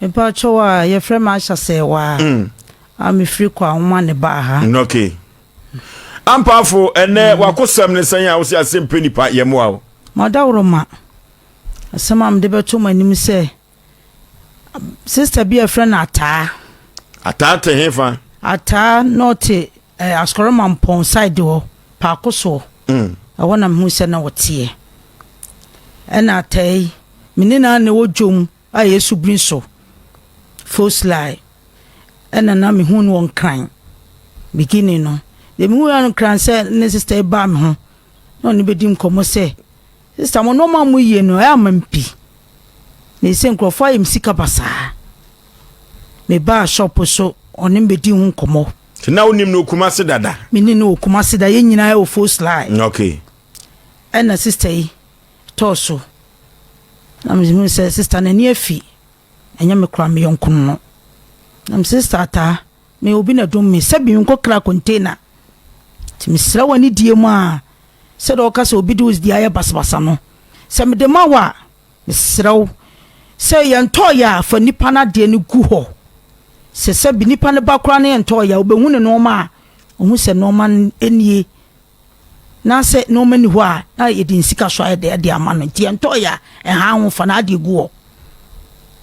Me pa chowa ye frɛ ma hya se wa. Am free kwa uma ne ba ha. Okay. Ampafo ene wakosam ne san ya wo se asem penipa ye mo awo. Madawroma. Asem am de beto manim se sister be a friend ata. Ata te hefa. Ata not askoroma mpon side ho pa koso. Awona me hu se na wote. Ena atai menina ne wodwom a Yesu brin so. First lie. Ena na me hu no won kran. Beginning no. De me hu an kran se ne sister ba me ho. No ni bedim komo se. Sister mo no ma mu ye no e amampi. Ne se nkrofo ayem sika basa. Me ba shop so onim bedi hu komo. Na wonim no kumase dada. Me ni no kumase da ye nyina e o first lie. Okay. Ena sister yi toso. Na me hu se sister na ni afi. Enya me kra me yonkun no. Na me sister ata me obi na dum me sabi nko kra container. Ti me sra wani die mu a se do ka se obi do di aye basbasa no. Se me de ma wa me sra se ye nto ya fa nipa na de ne gu ho. Se sabi nipa ne ba kra ne nto ya obehu ne no ma ohu se no ma enie na se no ma ni ho a na ye din sika so aye de ama no ti nto ya ha ho fa na de gu ho.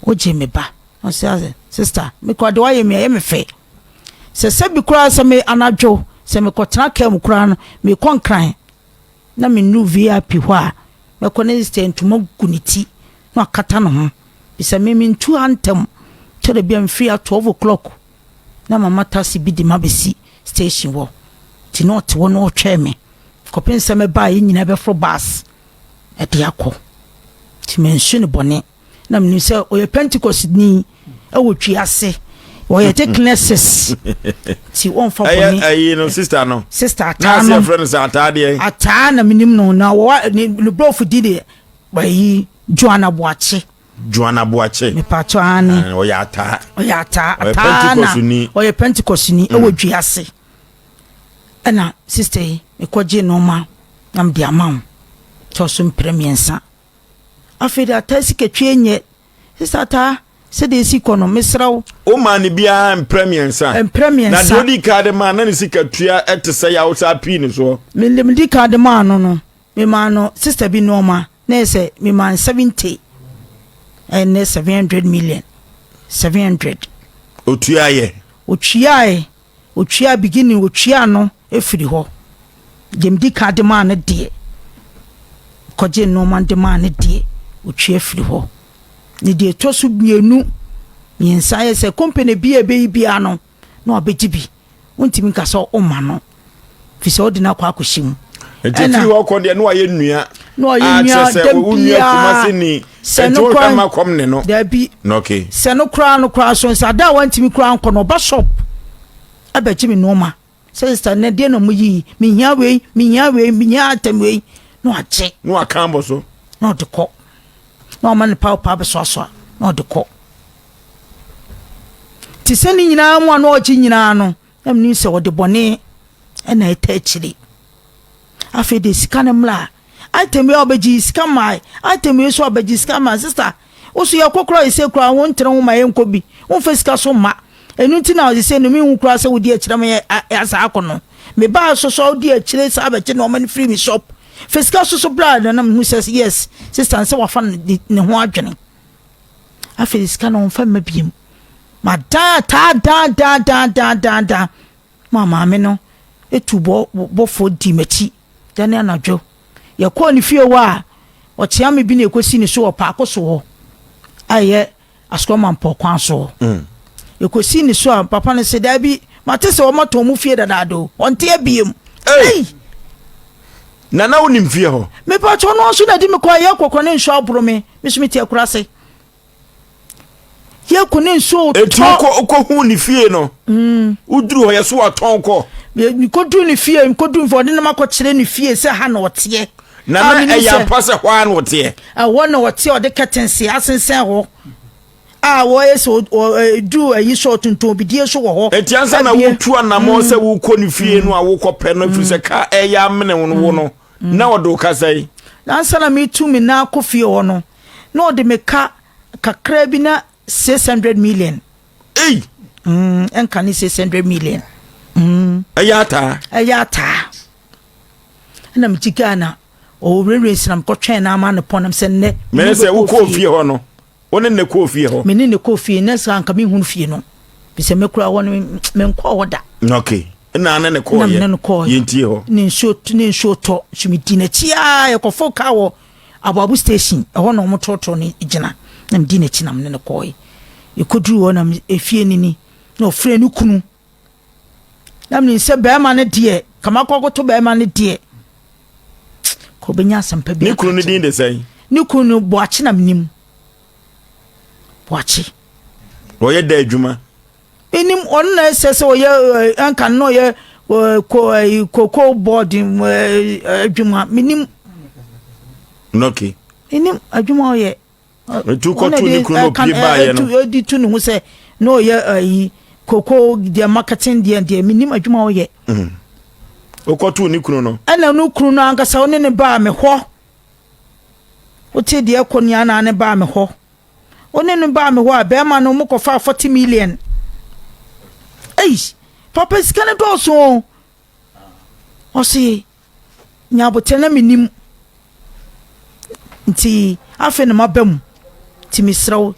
Oje me ba o se sister me kwa de wa ye me fe se sabi kra se me anadwo se me kotena kam kra no me konkran na me nu VIP ho a me kone stand mo guniti no akata no ho bisa me ntu antem to the biam free at 12 o'clock na mama tasi bi di mabesi station wo ti not wo no twa me kopensa me ba yi nyina be fro bus e de akọ ti mensu ne bone na me se oye Pentecost ni e wo twi ase oye technesses ti won fa bone ayi no sister no ata no na friends ata de ata na minim no na wo ni brofu di de bayi Joanna Boache me pato ani oya ata na oye Pentecost ni e wo dwi ase ena sister me koje no ma nam di amam to so premiensa afeda tasi ketwe nye sister ta se de si kono mesraw o man bia premiensa na dodi card man na ni sika tua etese ya usa pin so me di card man no me man no sister bi no ma na se me man 70 and 700 million 700 otua beginning otua no efiri ho dem di card man na de koje no man de man na de otua efiri ho ni de to so bienu miensa ye se company bia no na obegibi wontimi ka so o ma no fi so de na kwa akoshim enti wo ko de no aye nnua dem bia se no kwa ma kom ne no da bi okay se no kra so nsa da wantimi kra nko no ba shop abegimi no ma sister ne de no mu yi mi hia atemwe no ache no akambo so no de ko no man pa be so no de ko ti se ni nyina mu ano ochi nyina no am ni se wo de bone na eta chiri afede sika ne mla atemi obeji sika mai atemi so obeji sika ma sister osu ye kokoro ise kura won tere ho ma yenko bi won fa sika so ma enu nti na o se no mi hu kura se wodi akira me asa akono me ba so di akire sa abeche no man free me shop fiscal so blood na me hu says yes sister say wa fa ne ho adwene afede sika no fa ma biem ma da mama me no etubo bofo di machi dane anadwo ye ko ni fie wa o tia me bi na ekosi ni so opa akoso ho aye askroma mpo kwan so ekosi ni so papa ne se da bi mate se o mato mu fie dadado onte abiem na wonim fie ho me pa cho no so na di me ko ye kokko ne nso aburo me so me tie kura se ye ko ne nso etu ko hu ni fie no uduru ho ye so aton ko mi kodu ni fie mi kodu mfo de na makokire ni fie se ha na wote na ya pase hwa na wote wona wote o de ketense asensen ho wo yeso du ayi so tonton bidie so wo ho etiansa na wutu anamo se wu ko ni fie no a wo ko pe no firi se ka ya mene wo no na wodo ka sai na ansa na mi tu mi na ko fie ho no na o de me ka kakra bi na 600 million. Hey. And can you 600 million? Ayata. And I'm Chicana. Oh, really, I'm coaching. I'm on the pond. I'm saying, men say, who coffee or no? One in the coffee, meaning the coffee, and that's coming home for you know. Be some make one men call that. Okay. And I'm a call. Yintio. Nin short talk. She me dinner chia, a coffo cow, a babu station, a one or more tortoni, Jana, and dinner chinam in a coy. You could do on a fienini, no friend who couldn't. That means a bear man a dear, come up go to bear man a dear. Kobenya some pebble. You couldn't need the say. You couldn't watch nam nim. Watch it. Roy de Juma. In him on says, oh, yeah, and can know ye cocoa boarding Juma, minim. Noki. In him a Juma ye. Two cotton can to who say, no, yeah, cocoa, their marketing, dear, minim a Juma ye. Okotu Nikuno. And a new crew anka sound in a bar me ho. What say dear Conyana and a bar me ho? Only in bar me wa, bear man no more for 40 million. Eish, Papa's can do so. O see, Nyabotena minim. Nti, afen ma bem. Ti misraw.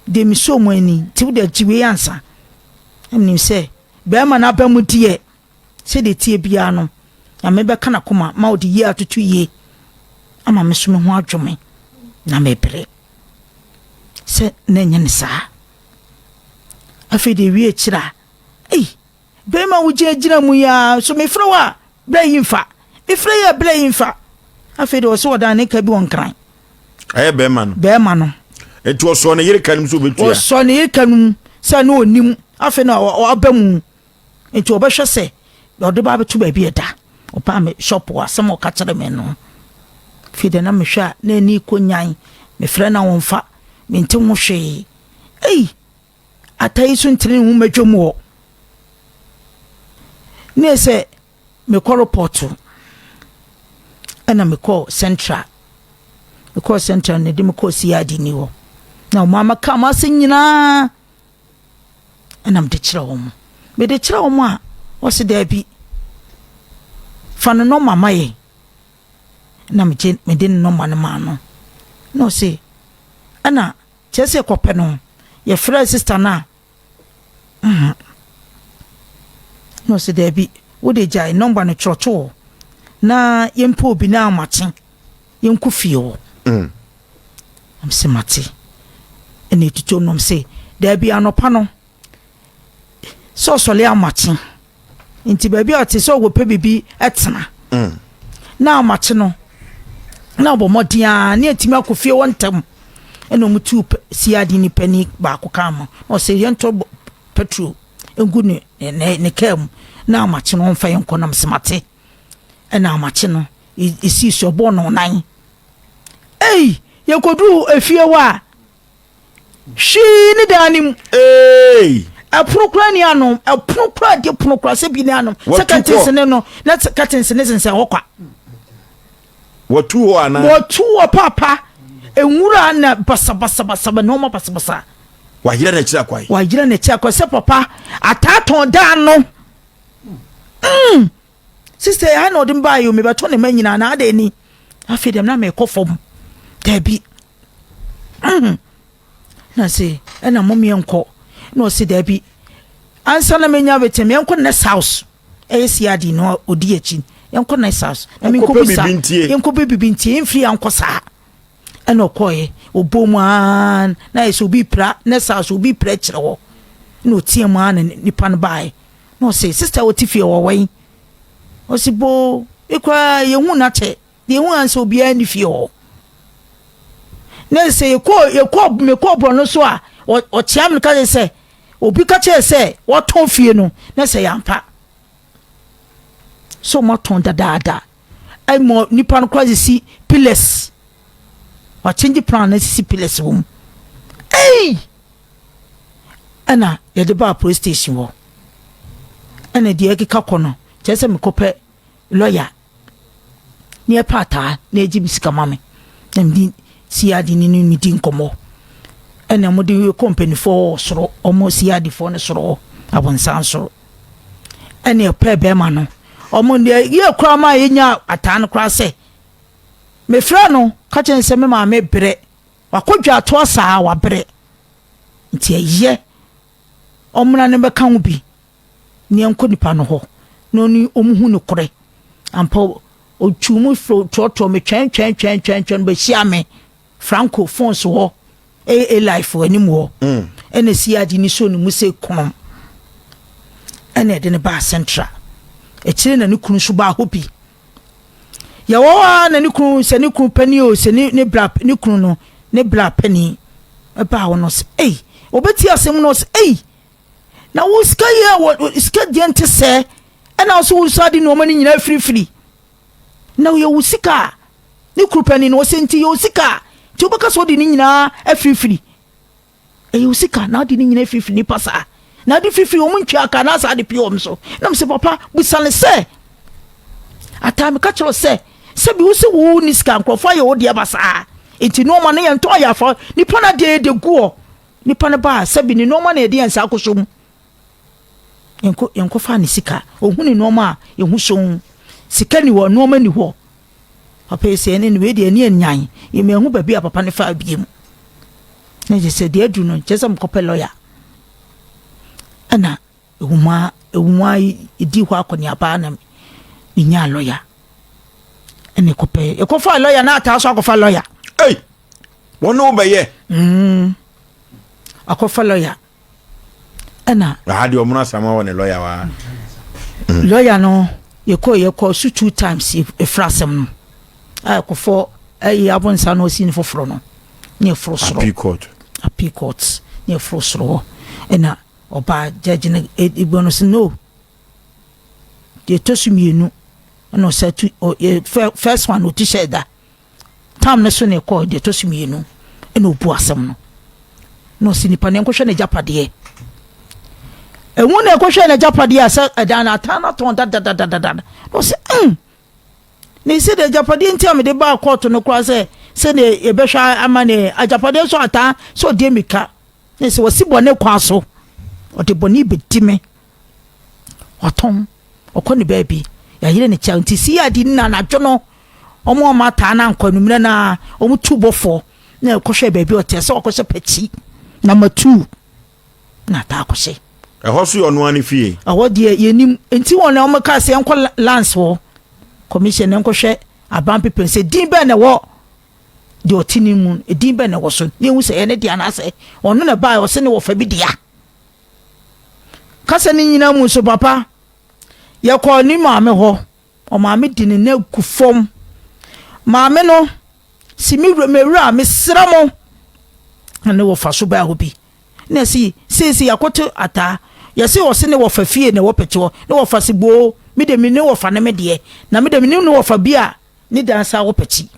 De mi so mo ani, ti wo de jiwe ansa. Emnim say, bear man abem die. Se de tie bia no ya mebe kana koma ma odi ye atutu ye ama mesume ho adwome na mebere se na nya ne sa afi de wie kira be ma wo gira mu ya so me fro wa bra yimfa ifre ya bra yimfa afi de so oda ne ka bi won kran be ma no etu so ne yire kanum so betua so ne yire kanum sa no onim afi na obamu etu obehwe se Lord Baba to baby da. Opa me shop wa some o catcher me no. Feed na me hwa na ni konyan. Me frɛ na wonfa. Me nti ho hwe. Atai so ntire hu madwom wo. Ne se me kɔ report. Ɛna me kɔ central. Me kɔ central ne de me kɔ siadi ni wo. Na mama ka ma se nyina. Ɛna me de kyerɛ wo. Me de kyerɛ wo a what's there be? Fan no mama ye. Na me didn't know man. No say. Ana, chese kope no. Ye frere sister na. No say there be. Wo de jai number no chocho. Na yempo bi na amatin. Yenku fio. Am se mate. Ene tutu no say there be anopa no. So le amatin. Inti baby ati so go pe bibi etena na amache no na obomodia na etimi akofie wontam eno mutu siadi ni pani ba akokama o se yento petrol engu ne kam na amache no mfa yenko na msemate ena amache no isi so bo no nan yekodu efie wa shi ni danim a proclani anom a procla de proclase bi anom second no na second se hokwa watu ana watu papa enwura na basa no ma basa wajira na kira kwai se papa ataton da no sister I know dem buy you me beto ne manyina na ada ni afi dem na me kofom da bi na se na momie enko no see there be answer na menya betem yenko na house siadi no odi achi yenko na house na me yenko bibintie enfri anko sa ena okoye obomu an na eso bi pra na house obi pra kire wo no tie mu an nipa no bai no say sister otifie wo wen osibo ekwa yehu na che yehu anso obi ani fie wo na say yekọ me ko bro no so a o chiam ka say obi ka che say what ton fie no na say yampa so mo ton dada ai mo nipa no kwazi si pillars o change plan na si pillars wo ana ye de ba police station wo ana de ekika kono che say me kope lawyer ni e pata na eji bisika mame na ndi si adi ni di nkomo ene mo de company for soro omo siade for ne soro abonsan soro ene pe be ma no omo de ye kra ma yenya atan kra se me fra no ka chen se me ma me bre wakodwa to saa wa bre nti ye omna ne be kan bi ne enko nipa no ho no ni omuhu ne kore ampo otumu fro toto me twen be hia me franco phones ho a life ani mo ene siade ni so ni mu se kon ene de ne ba central e kire na ne kunu so ba hobi ya wo na ne kunu se ne kunu pani o se ne bra ne kunu no ne bra pani e ba wo no se obeti asem no se na wo ska ye wo ska diente se ena so wo sadi no mani nyina free na wo ye wo sika ne kunu pani no se nti ye wo sika ti obaka so di ni nyina free wo sika na di ni nyina free ni pasa na di free o muntwa aka na sa de pio so na mse papa busale se atame ka chiro se bi wo se wo ni sika nkrofo ye wo de abasa enti no ma na ye nto ya fa nipa na de guo nipa na ba se bi ni no ma na de yansa akosom yenko fa ni sika ohuni no ma ye hu so sika ni wo no ma ni ho papa se ne we de ni anyan ye me hu ba bi papa ne fa biem na je se de adu no je se mkope lawyer ana ehuma idi ho akoni aba na nya lawyer ene kope ekofa lawyer na ata so akofa lawyer wono be ye akofa lawyer ana radio omuna sama woni lawyer wa lawyer no yeko su 2 times efrasem no akofo abonsa no sin foforo no ne frosro appeal court ne frosro ena oba judge na igbono se no de tosumienu no say first one oti sheda tam na so ne call de tosumienu ena obu asem no sinipa ne nkohwe na japade ewu na nkohwe na japade asa adan atana ton da no se ne se de japade ntia me de ba court no kwa se ne ebehwa amane ajapade so ata so de mika ne se wasibo ne kwa so ode boni bedime otom okoni baby ya yire ne chanti si adi na dwono omo ma ta na nkwanu mire na omu tubofo na ekohwe baby ote se okohwe pachi number 2 na ta akohwe hosu ono ani fie awode yenim enti won omo ka se enko lance wo commission enkohwe abampe pense din be na wo de otini mu din be na wo so ne hu se ene dia na se ono na ba wo se ne wo fa bi dia kasa ni nyina mu so papa ye ko ni maame ho o maame di ne na kufom maame no simi mewura me sramo ne wo fa so ba ho bi na si yakoto ata ye se wo se ne wo fa fie ne wo pecho ne wo fa sigbo me de me ne wo fa ne me de na me de me ne wo fa bia ni dansa wo pechi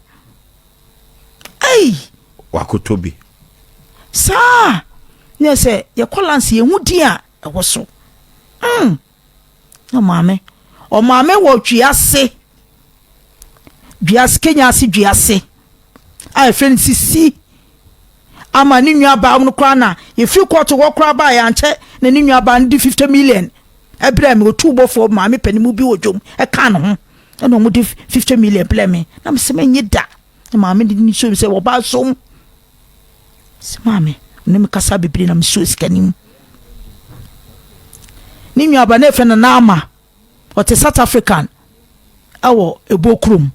wakoto bi sa ne se ye kolanse ye hudi a ewo so o maame wo dwiase kenya ase dwiase a friend sisi ama ni nwa ba no kwa na ye fi court wo kra ba ya nche na ni nwa ba ndi 50 million ebra me otubo fo maame panimu bi wodwom e ka no ho na mo di 50 million play me na me se menye da maame di ni so se wo ba so se maame ne me kasa bibiri na me so skanim ni nwa ba na fe na ama o te South African awo ebokrum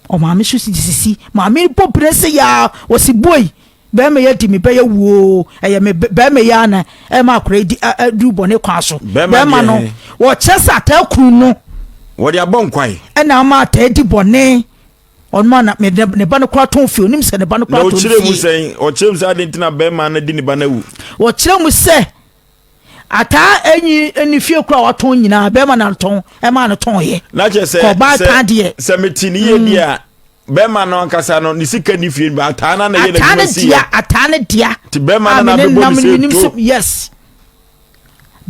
o maame so sisi maame popre ya wo si boy be me ya di me be ya wo eye me be me ya na e ma akora di du bone kwa so be ma no wo chesa ta kru no wo di abon kwan e na ma ta di bone on ma na me ne ba no kwa ton fi onim se ne ba no kwa ton fi o chire mu se adentina be ma na di ne ba na wu wo chire mu se ata eni fie kura waton nyina be ma na ton e ma na ton ye na che se ko ba ta de se metini ye dia be ma no nkasa no ni sika ni fie ba ata na ye na di si ata na dia ti be ma na be bo ni se yes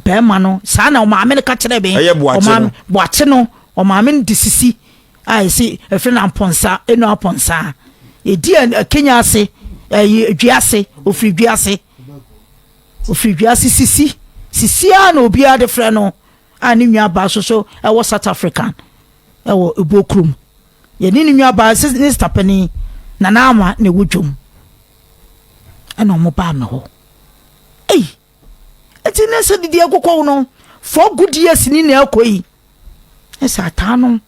be ma no sa na o ma me ka kire be o ma boache no o ma me di sisi ai si e fre na ponsa eno aponsa e di Kenya ase Duase ofiri Duase sisi a na obi a de frɛ no ani nwa ba so e wo South African e wo ebokrum ye ni nwa ba ni stapeni na ama na wudwom ana mo ba me ho eti na se didi akokɔ no for good years ni na akɔyi esa ata no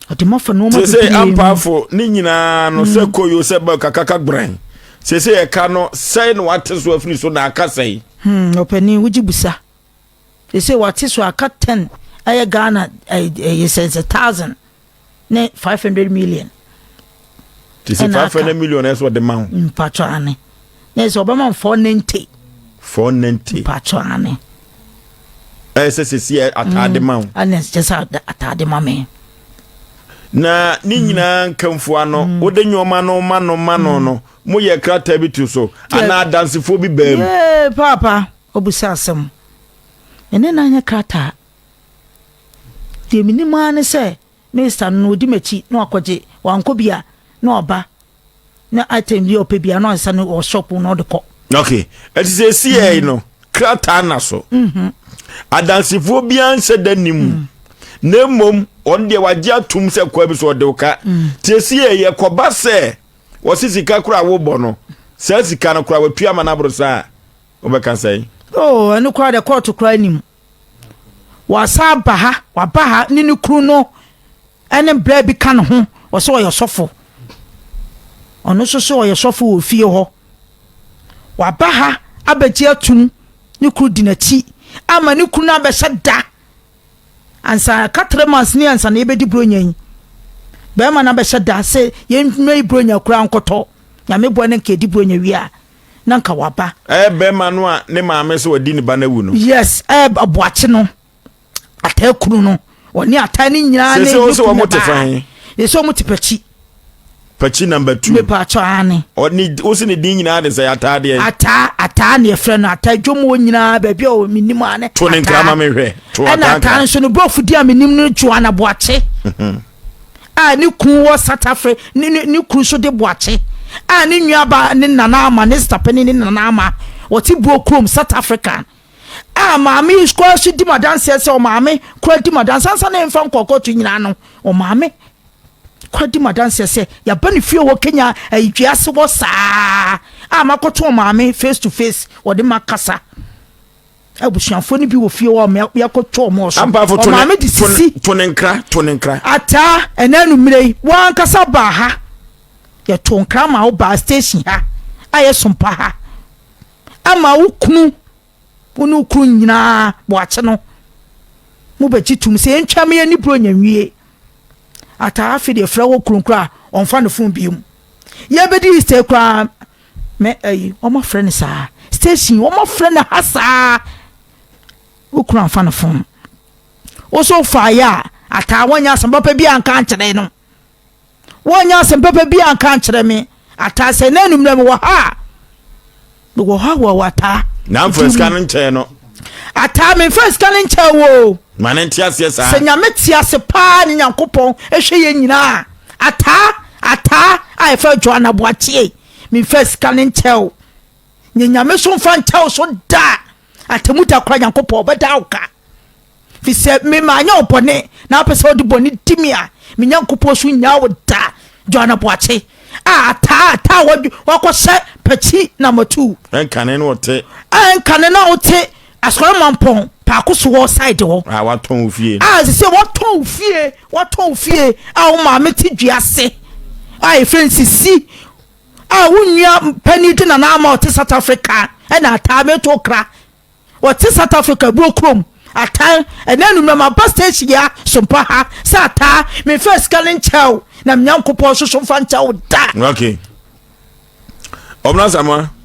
odimafo no mo say ampafo ni nyina no se koyo se ba kakaka gbran se e ka no say no what so afini so na aka say opani wuji busa they say what is so aka 10 aye Ghana says 1,000 ne 500 million they say 500 million is what the man patro ane ne so obama 490 patro ane say atade man and just atade mame na ni nyina nkamfo ano wo de nyoma no mano no mo ye krata bitu so ana dansefo bi bam papa obusa asem ene na anya krata de minima ne se minister no di machi no akoje wanko bia na oba na item bi opebia no ansa no shop no de ko okay it is a CA no krata na so adansefo bia nse danim nemom on de wagya tum se kwa bi so de ka tiesie ye koba se wosisika kura wo bono se sika no kura watua manabro sa obeka sai enu kwa de court kura nim wasaba ha wabaha nini kru no ene bra bi ka no ho wo se wo sofo ono so wo sofo wo fie ho wabaha abagye atum ni kru dinachi ama ni kru na be da ansa 4 months ni ansa na ebedi bronyan be ma na be da se ye nwai bronya kura nkoto ya me bo ne nke di bronya wi a na nka waba be ma no a ne ma me se wadi ni ba na wu no yes aboache no atakuru no oni atani nyina ne se wo motefan ye so motipachi pachi number 2 me pa cho ane oni osi ne din nyina de se atade ata ne frɛ no atadwomo nyina ba bia o minim ane to ne nkrama me hwɛ to ata so no brofu dia minim no juana boache ni kun wo South Africa ni kun so de boache ni nwa ba ni nana ama ni stapeni ni nana ama woti bo krom South Africa maami square so di madanse se o maami kwa di madanse ansa na mfa nkoko to nyina no o maami kwa di madanse se ya bani fie wo Kenya Duase wo saa makoto o maami face to face wo de makasa abusuafo ni bi wo fie wo yakoto mo so o maami di sisi to ne nkra ata enanu mrei wan kasa ba ha ya to nkra ma wo ba station ha aye SOMPA ha ama wo kunu unu kru nyina boache no mu ba chitum se ntwame ya ni bronya nwie ata afi de fra wo krunkra onfa no fun biom ye bedi stay kra me o ma friend sa station o ma friend hasa wo kru onfa no fun o so fa ya ata wanya sambapa bi anka nkyere no wanya sambapa bi anka nkyere me ata se nanum na me wo ha wo wata na first canon che no ata me first canon che wo manentia se sa se nyame tia se pa ni nyankopon ehwe ye nyina ata ai fa joana boatie me first canon che wo nyame so mfa ntia so da atamuta kra nyankopon beda uka fi se me manya opone na pese odi boni timia me nyankopon so nya wo da joana boatie ata wako se pachi number 2 enkane no te na ote askora mampon pa koso wo side wo waton ofie se waton ofie o ma meti Duase friends si wonua pani de na ma ote South Africa na ata me to kra ote South Africa bro krom ata enanu ma bus station ya SOMPA ha sa ata me first calling chow na mnyankopɔ so fa ncha wo da okay omna sama